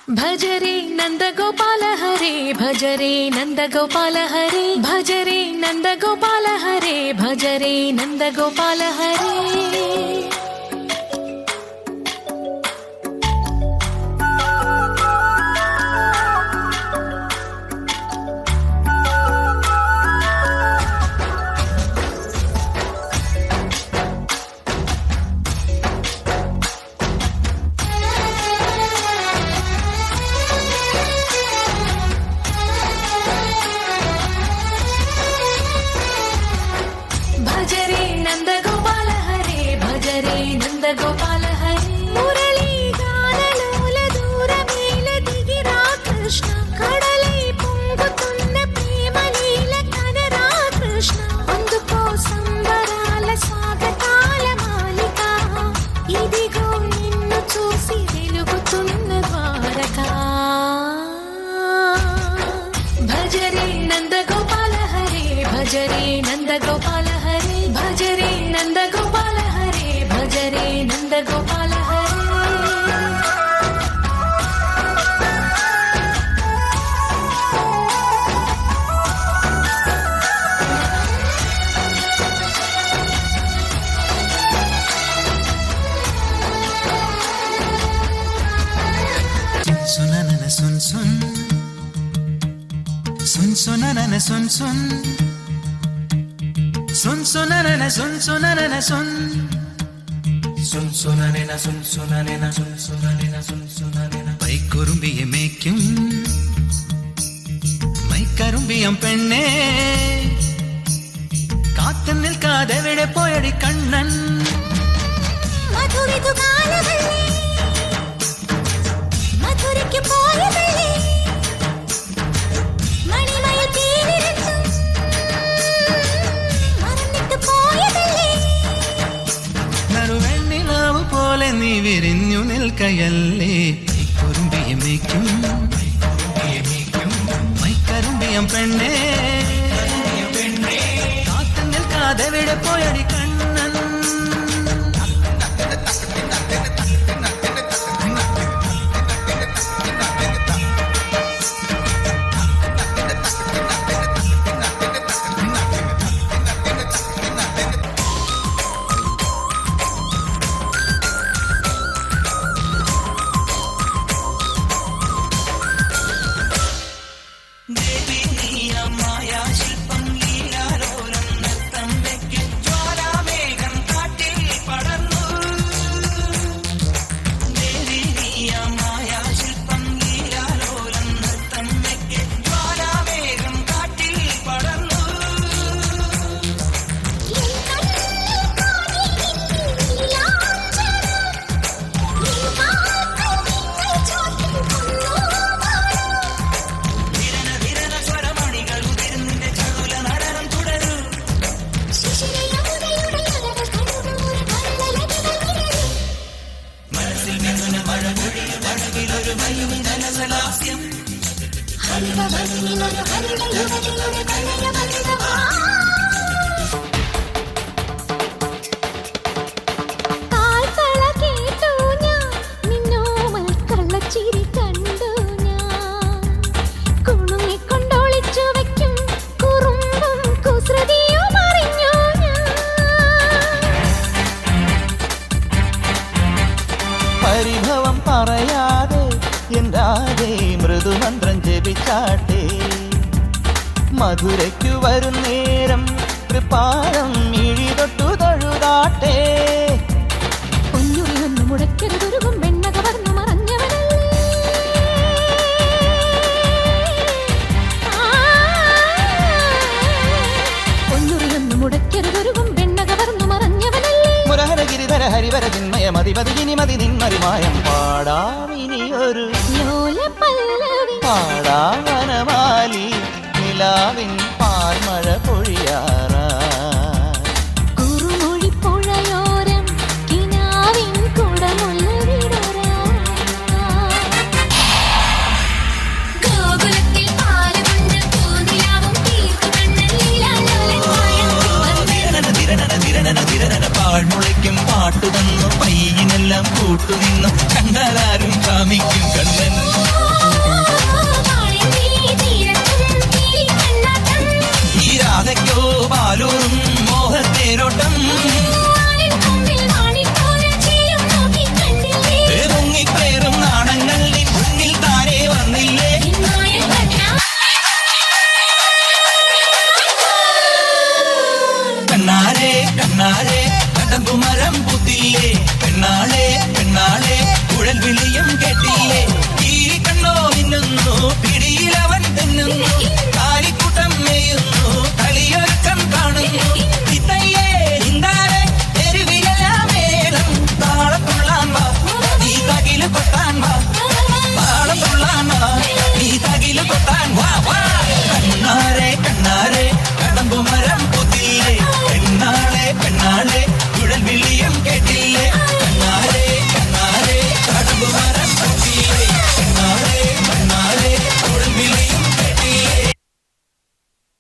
भजरे नन्दगोपाल हरे भजरे नन्दगोपाल हरे भजरे नन्दगोपाल हरे भजरे नन्दगोपाल हरे नन्दगोपाल हरे भजरे नन्दगोपाल हरे मुरली गानलोल दूरमेल दिगिरा कृष्ण कड़लै పొంగుతున్న ప్రేమలీల కనరా కృష్ణ అందుకో సంబరాల స్వాగతాల మాలిక ఇదిగో నిన్ను చూసి వెలుగుతున్న ద్వారకా భజరే నందగోపాల హరే భజరే నందగోపాల హరే भजरे नन्दगोपाल हरे भजरे नन्दगोपाल हरे सुन सुन सुन सुन सुन सुन सुन सुन सुनना सुन सुनना सुन सुन सुनना सुन सुनना सुन सुनना सुन सुनना പൈക്കുറുമ്പിയെ മേയ്ക്കും മൈക്കറുമ്പിയം പെണ്ണേ കാത്തു നിൽക്കാതെ എവിടെ പോയടി കണ്ണൻ മധുരിതു കാലവല്ലേ മധുരയ്ക്ക് പോയതല്ലേ മണിമയിൽ തീരിരച്ചു നറുവെണ്ണിലാവു പോലെ നീ വിരിഞ്ഞു നിൽക്കയല്ലേ കുറുമ്പിയെ മേയ്ക്കും മൈക്കറുമ്പിയം പെണ്ണേ കാത്തു നിൽക്കാതെ എവിടെ പോയടി കണ്ണൻ പരിഭവം പറയാതെ എന്താതെ മൃദുമന്ത്രം ജപിച്ചാട്ടെ മധുരയ്ക്കു വരും നേരം കൃപാരം മിഴി തൊട്ടു തൊഴുതാട്ടെ പൊന്നുറി വന്നു മുടക്കരുതൊരുകും വെണ്ണ കവർന്നു മറഞ്ഞവനല്ലേ പൊന്നുറി വന്നു മുടക്കരുതൊരുകും വെണ്ണ കവർന്നു മറഞ്ഞവനല്ലേ മുരഹര ഗിരിധര ഹരിവര ചിന്മയ മതിപതിനി മതി നിന്മറിമായം പാടാമിനിയൊരു പാടാവനമാലി നിലാവിൻ പാൽമഴ പൊഴിയാറാ കുറുമൊഴിപ്പുഴയോരം കിനാവിൻ കുടമുല്ല വിടരാ ഗോകുലത്തിൽ പാലുകൊണ്ട് പൂനിലാവും തീർത്തു കണ്ണൻ ലീലാലോലൻ പാഴ്മുളയ്ക്കും പാട്ടു തന്നു പയ്യനെല്ലാം കൂട്ടുനിന്നു കണ്ടാലാരും കാമിക്കും കണ്ണൻ പാലൂറും മോഹത്തേരോട്ടം